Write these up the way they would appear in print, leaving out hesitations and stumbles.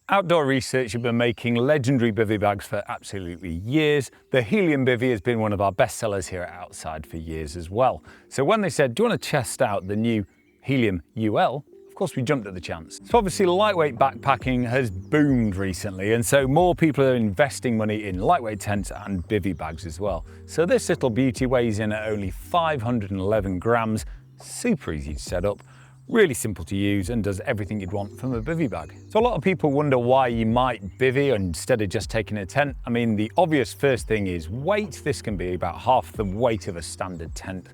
Outdoor Research have been making legendary bivy bags for absolutely years. The Helium Bivy has been one of our best sellers here at Outside for years as well. So when they said, do you want to test out the new Helium UL? Of course we jumped at the chance. So obviously lightweight backpacking has boomed recently, and so more people are investing money in lightweight tents and bivy bags as well. So this little beauty weighs in at only 511 grams, super easy to set up, really simple to use, and does everything you'd want from a bivy bag. So a lot of people wonder why you might bivy instead of just taking a tent. I mean, the obvious first thing is weight. This can be about half the weight of a standard tent.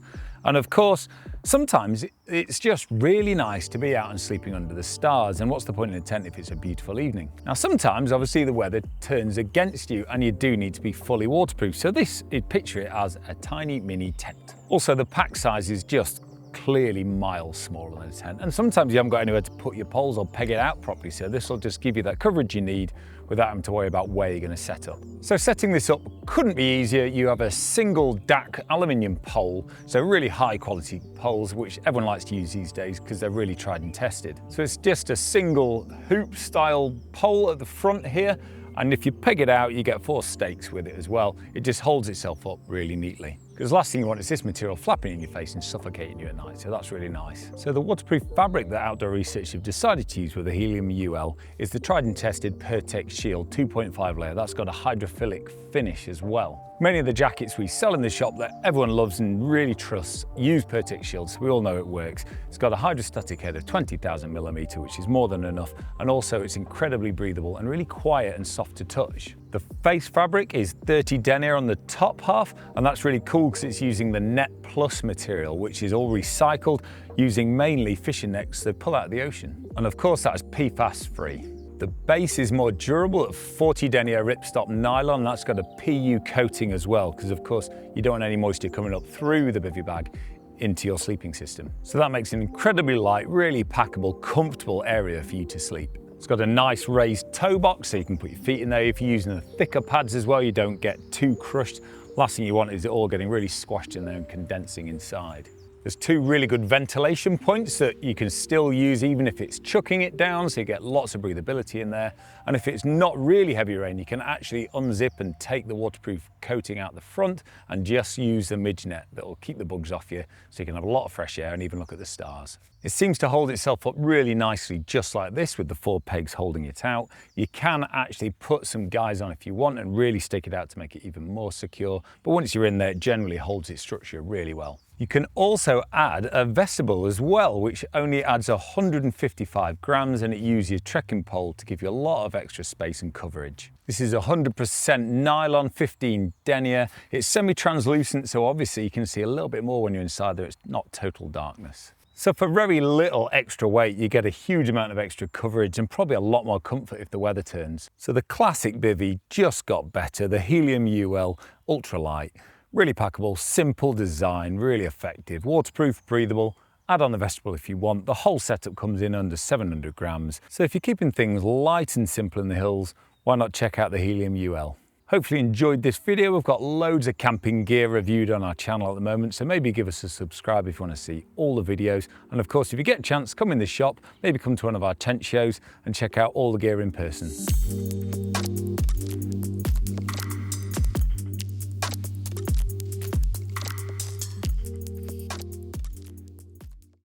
And of course, sometimes it's just really nice to be out and sleeping under the stars. And what's the point in a tent if it's a beautiful evening? Now, sometimes obviously the weather turns against you and you do need to be fully waterproof. So picture it as a tiny mini tent. Also, the pack size is just clearly miles smaller than a tent, and sometimes you haven't got anywhere to put your poles or peg it out properly, so this will just give you that coverage you need without having to worry about where you're going to set up. So setting this up couldn't be easier. You have a single DAC aluminium pole, so really high quality poles which everyone likes to use these days because they're really tried and tested. So it's just a single hoop style pole at the front here, and if you peg it out you get 4 stakes with it as well. It just holds itself up really neatly, because the last thing you want is this material flapping in your face and suffocating you at night, so that's really nice. So the waterproof fabric that Outdoor Research have decided to use with the Helium UL is the tried and tested Pertex Shield 2.5 layer. That's got a hydrophilic finish as well. Many of the jackets we sell in the shop that everyone loves and really trusts use Pertex Shield, so we all know it works. It's got a hydrostatic head of 20,000 millimeter, which is more than enough, and also it's incredibly breathable and really quiet and soft to touch. The face fabric is 30 denier on the top half, and that's really cool because it's using the NetPlus material, which is all recycled, using mainly fishing nets they pull out of the ocean. And of course that's PFAS free. The base is more durable at 40 denier ripstop nylon. That's got a PU coating as well, because of course you don't want any moisture coming up through the bivy bag into your sleeping system. So that makes an incredibly light, really packable, comfortable area for you to sleep. It's got a nice raised toe box so you can put your feet in there. If you're using the thicker pads as well, you don't get too crushed. Last thing you want is it all getting really squashed in there and condensing inside. There's 2 really good ventilation points that you can still use even if it's chucking it down, so you get lots of breathability in there. And if it's not really heavy rain, you can actually unzip and take the waterproof coating out the front and just use the midge net that will keep the bugs off you, so you can have a lot of fresh air and even look at the stars. It seems to hold itself up really nicely just like this, with the 4 pegs holding it out. You can actually put some guys on if you want and really stick it out to make it even more secure, but once you're in there it generally holds its structure really well. You can also add a vestibule as well, which only adds 155 grams, and it uses your trekking pole to give you a lot of extra space and coverage. This is 100% nylon, 15 denier. It's semi-translucent, so obviously you can see a little bit more when you're inside there. It's not total darkness. So for very little extra weight, you get a huge amount of extra coverage and probably a lot more comfort if the weather turns. So the classic bivy just got better, the Helium UL ultralight. Really packable, simple design, really effective, waterproof, breathable. Add on the vestibule if you want. The whole setup comes in under 700 grams. So if you're keeping things light and simple in the hills, why not check out the Helium UL? Hopefully you enjoyed this video. We've got loads of camping gear reviewed on our channel at the moment, so maybe give us a subscribe if you want to see all the videos. And of course, if you get a chance, come in the shop, maybe come to one of our tent shows and check out all the gear in person.